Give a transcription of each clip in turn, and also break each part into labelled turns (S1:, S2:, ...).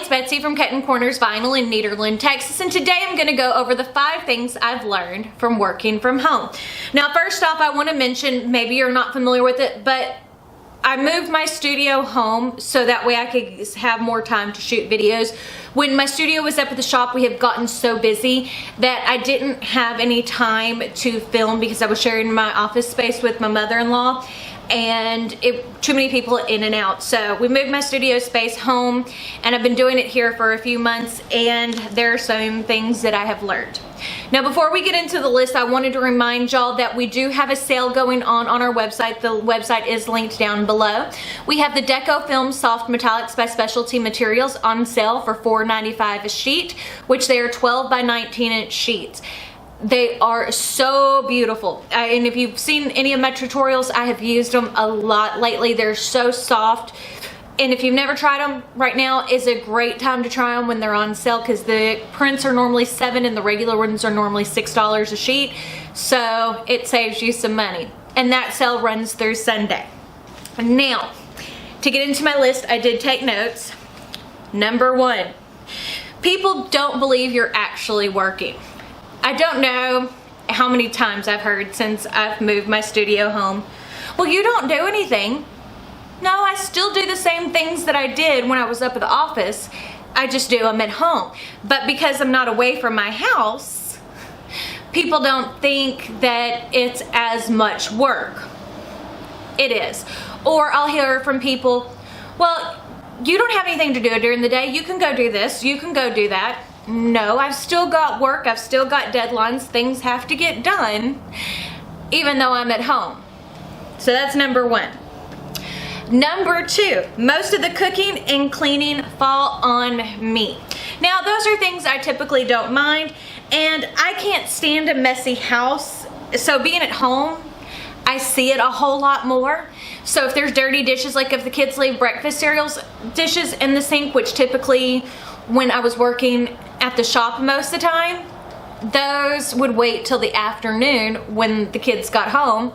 S1: it's Betsy from Cuttin Corners Vinyl in Nederland, Texas, and today I'm going to go over the 5 things I've learned from working from home. Now, first off, I want to mention, maybe you're not familiar with it, but I moved my studio home so that way I could have more time to shoot videos. When my studio was up at the shop, we have gotten so busy that I didn't have any time to film because I was sharing my office space with my mother-in-law, and too many people in and out. So we moved my studio space home, and I've been doing it here for a few months, and there are some things that I have learned. Now, before we get into the list, I wanted to remind y'all that we do have a sale going on our website. The website is linked down below. We have the Deco Film Soft Metallics by Specialty Materials on sale for $4.95 a sheet, which they are 12 by 19 inch sheets. They are so beautiful, and if you've seen any of my tutorials, I have used them a lot lately. They're so soft, and if you've never tried them, right now is a great time to try them when they're on sale, because the prints are normally $7 and the regular ones are normally $6 a sheet, so it saves you some money. And that sale runs through Sunday. Now, to get into my list, I did take notes. Number 1, people don't believe you're actually working. I don't know how many times I've heard since I've moved my studio home, well, you don't do anything. No, I still do the same things that I did when I was up at the office. I just do them at home. But because I'm not away from my house, people don't think that it's as much work. It is. Or I'll hear from people, well, you don't have anything to do during the day. You can go do this. You can go do that. No, I've still got work. I've still got deadlines. Things have to get done, even though I'm at home. So that's number 1. Number 2, most of the cooking and cleaning fall on me. Now, those are things I typically don't mind, and I can't stand a messy house. So being at home, I see it a whole lot more. So if there's dirty dishes, like if the kids leave breakfast cereals dishes in the sink, which typically when I was working at the shop most of the time, those would wait till the afternoon when the kids got home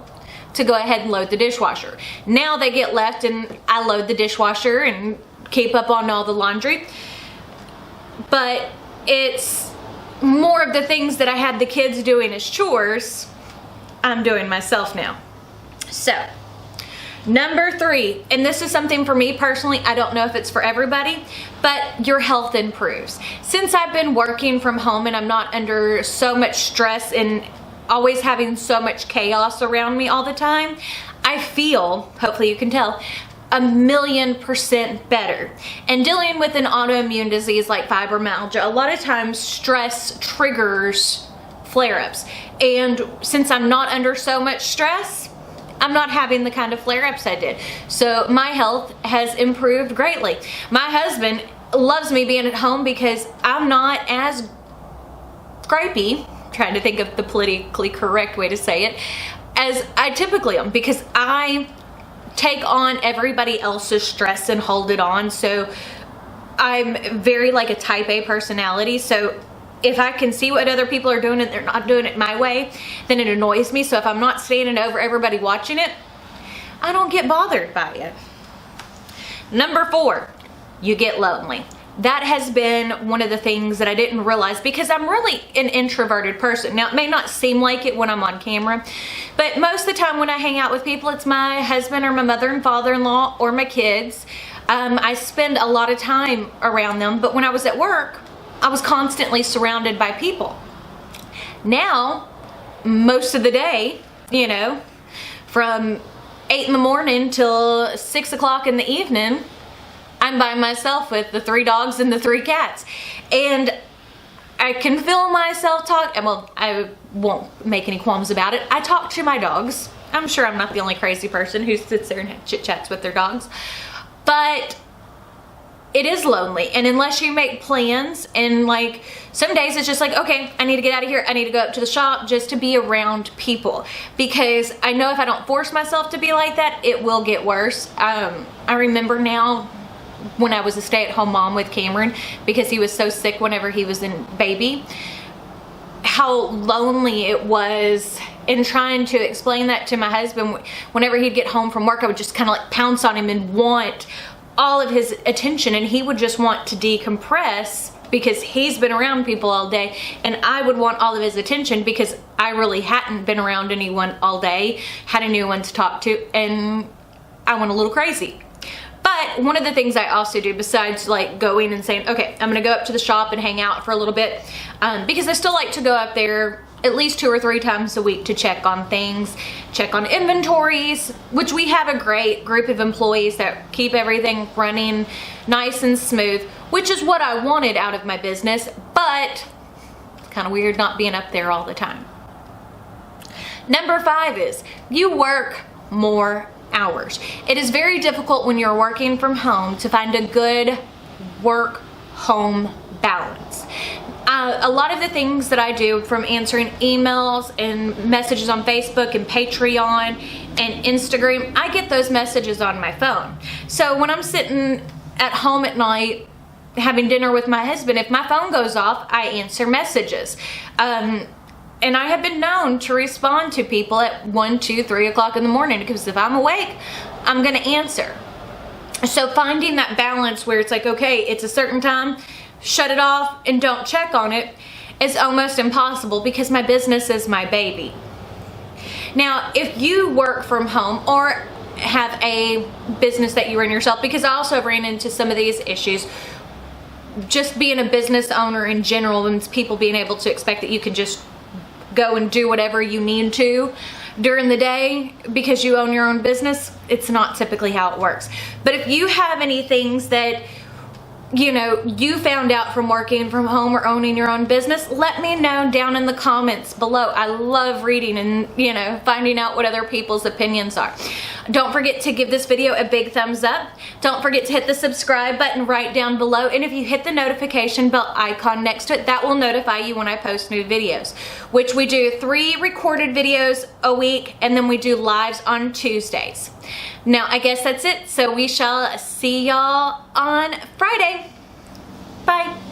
S1: to go ahead and load the dishwasher. Now they get left and I load the dishwasher and keep up on all the laundry. But it's more of the things that I had the kids doing as chores, I'm doing myself now. So, number 3, and this is something for me personally, I don't know if it's for everybody, but your health improves. Since I've been working from home and I'm not under so much stress and always having so much chaos around me all the time, I feel, hopefully you can tell, 1,000,000% better. And dealing with an autoimmune disease like fibromyalgia, a lot of times stress triggers flare-ups. And since I'm not under so much stress, I'm not having the kind of flare-ups I did. So my health has improved greatly. My husband loves me being at home because I'm not as gripey, trying to think of the politically correct way to say it, as I typically am, because I take on everybody else's stress and hold it on. So I'm very like a type A personality. So if I can see what other people are doing and they're not doing it my way, then it annoys me. So if I'm not standing over everybody watching it, I don't get bothered by it. Number 4, you get lonely. That has been one of the things that I didn't realize because I'm really an introverted person. Now, it may not seem like it when I'm on camera, but most of the time when I hang out with people, it's my husband or my mother and father-in-law or my kids. I spend a lot of time around them, but when I was at work, I was constantly surrounded by people. Now, most of the day, you know, from 8 in the morning till 6 o'clock in the evening, I'm by myself with the 3 dogs and the 3 cats. And I can feel myself talk, and well, I won't make any qualms about it. I talk to my dogs. I'm sure I'm not the only crazy person who sits there and chit-chats with their dogs. But it is lonely, and unless you make plans, and like some days it's just like, okay, I need to get out of here, I need to go up to the shop just to be around people, because I know if I don't force myself to be like that, it will get worse. I remember now when I was a stay-at-home mom with Cameron, because he was so sick whenever he was in baby, how lonely it was, and trying to explain that to my husband. Whenever he'd get home from work, I would just kind of like pounce on him and want all of his attention, and he would just want to decompress because he's been around people all day, and I would want all of his attention because I really hadn't been around anyone all day, had a new one to talk to, and I went a little crazy. But one of the things I also do, besides like going and saying, okay, I'm gonna go up to the shop and hang out for a little bit, because I still like to go up there at least 2 or 3 times a week to check on things, check on inventories, which we have a great group of employees that keep everything running nice and smooth, which is what I wanted out of my business, but it's kind of weird not being up there all the time. Number 5 is you work more hours. It is very difficult when you're working from home to find a good work-home balance. A lot of the things that I do, from answering emails and messages on Facebook and Patreon and Instagram, I get those messages on my phone. So when I'm sitting at home at night having dinner with my husband, if my phone goes off, I answer messages. And I have been known to respond to people at 1, 2, 3 o'clock in the morning, because if I'm awake, I'm gonna answer. So finding that balance where it's like, okay, it's a certain time, shut it off and don't check on it, is almost impossible because my business is my baby. Now, if you work from home or have a business that you run yourself, because I also ran into some of these issues, just being a business owner in general, and people being able to expect that you can just go and do whatever you need to during the day because you own your own business, it's not typically how it works. But if you have any things that you found out from working from home or owning your own business, let me know down in the comments below. I love reading and finding out what other people's opinions are. Don't forget to give this video a big thumbs up. Don't forget to hit the subscribe button right down below, and if you hit the notification bell icon next to it, that will notify you when I post new videos, which we do 3 recorded videos a week, and then we do lives on Tuesdays. Now, I guess that's it. So we shall see y'all on Friday. Bye.